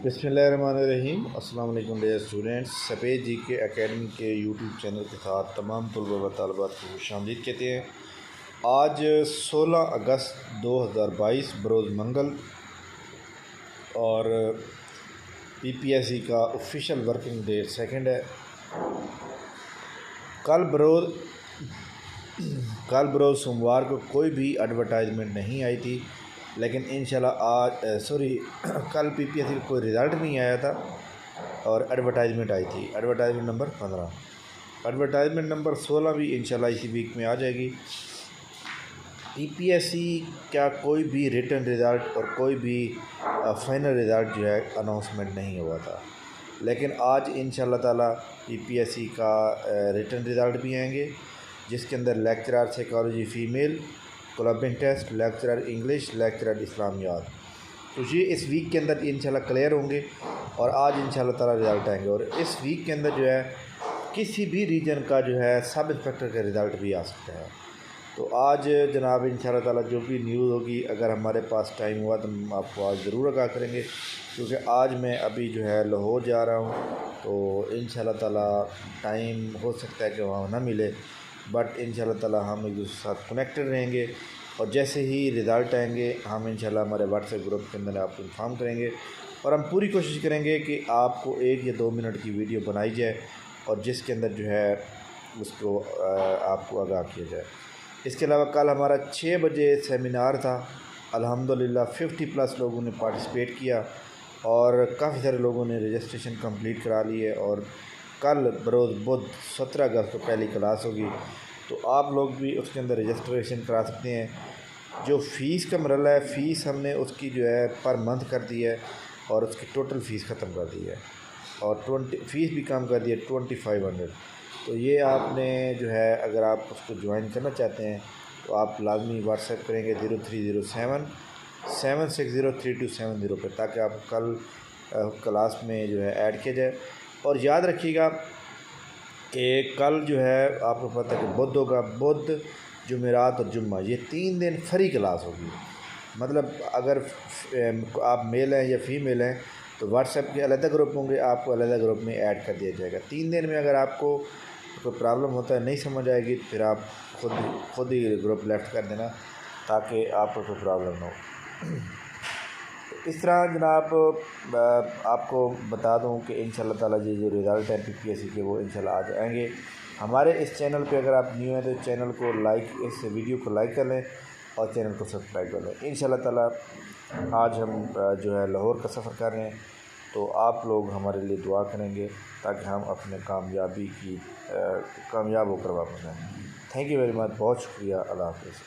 बिस्मिल्लाहिर्रहमानिर्रहीम। अस्सलाम वालेकुम डियर स्टूडेंट्स। सफ़ेद जी के एकेडमी के यूट्यूब चैनल के साथ तमाम तलबा व तालिबात को खुशामदीद कहते हैं। आज 16 अगस्त 2022 बरोज़ मंगल और PPSC का ऑफिशियल वर्किंग डेट सेकंड है। कल बरोज़ सोमवार को कोई भी एडवर्टाइजमेंट नहीं आई थी, लेकिन इंशाल्लाह कल PPSC का कोई रिज़ल्ट नहीं आया था और एडवर्टाइजमेंट आई थी, एडवर्टाइजमेंट नंबर 15। एडवर्टाइजमेंट नंबर 16 भी इंशाल्लाह इसी वीक में आ जाएगी। PPSC का कोई भी रिटन रिज़ल्ट और कोई भी फाइनल रिज़ल्ट जो है अनाउंसमेंट नहीं हुआ था, लेकिन आज इंशाल्लाह ताला PPSC का रिटन रिज़ल्ट भी आएंगे, जिसके अंदर lecturer psychology female, clubbing test, lecturer English, lecturer इस्लामियात, तो ये इस वीक के अंदर इंशाल्लाह क्लियर होंगे और आज इंशाल्लाह ताला रिज़ल्ट आएंगे। और इस वीक के अंदर जो है किसी भी रीजन का जो है सब इंस्पेक्टर का रिज़ल्ट भी आ सकता है। तो आज जनाब इंशाल्लाह ताला जो भी न्यूज़ होगी, अगर हमारे पास टाइम हुआ तो हम आपको आज ज़रूर आगाह करेंगे, क्योंकि आज मैं अभी जो है लाहौर जा रहा हूँ, तो इंशाल्लाह ताला टाइम हो सकता है कि वहाँ ना मिले, बट इंशाल्लाह ताला हम एक दूसरे के साथ कनेक्टेड रहेंगे और जैसे ही रिज़ल्ट आएंगे हम इंशाल्लाह हमारे व्हाट्सएप ग्रुप के अंदर आपको इन्फॉर्म करेंगे और हम पूरी कोशिश करेंगे कि आपको 1 या 2 मिनट की वीडियो बनाई जाए और जिसके अंदर जो है उसको आपको आगाह किया जाए। इसके अलावा कल हमारा 6 बजे सेमिनार था। अल्हम्दुलिल्लाह 50+ लोगों ने पार्टिसिपेट किया और काफ़ी सारे लोगों ने रजिस्ट्रेशन कंप्लीट करा ली है और कल बरोज़ बुध 17 अगस्त को पहली क्लास होगी, तो आप लोग भी उसके अंदर रजिस्ट्रेशन करा सकते हैं। जो फ़ीस का मरला है, फ़ीस हमने उसकी जो है पर मंथ कर दी है और उसकी टोटल फ़ीस ख़त्म कर दी है और फ़ीस भी कम कर दी है 2500। तो ये आपने जो है अगर आप उसको ज्वाइन करना चाहते हैं तो आप लाजमी व्हाट्सएप करेंगे 0307 7603270 पर, ताकि आप कल क्लास में जो है ऐड किया जाए। और याद रखिएगा कि कल जो है आपको पता है कि बुध होगा, बुध जुमेरात और जुम्मा, ये 3 दिन फ्री क्लास होगी। मतलब अगर आप मेल हैं या फीमेल हैं तो व्हाट्सएप के अलग ग्रुप होंगे, आपको अलग ग्रुप में ऐड कर दिया जाएगा। 3 दिन में अगर आपको कोई प्रॉब्लम होता है, नहीं समझ आएगी, फिर आप खुद ही ग्रुप लेफ्ट कर देना, ताकि आपको कोई प्रॉब्लम ना हो। इस तरह जनाब आपको बता दूं कि इंशाल्लाह ताला ये जो रिज़ल्ट है PPSC के वो इंशाल्लाह आज आएंगे। हमारे इस चैनल पे अगर आप न्यू हैं तो चैनल को लाइक, इस वीडियो को लाइक कर लें और चैनल को सब्सक्राइब कर लें। इंशाल्लाह ताला आज हम जो है लाहौर का सफ़र कर रहे हैं, तो आप लोग हमारे लिए दुआ करेंगे ताकि हम अपने कामयाब होकर वापस आएँ। थैंक यू वेरी मच, बहुत शुक्रिया। अल्लाह हाफ़िज़।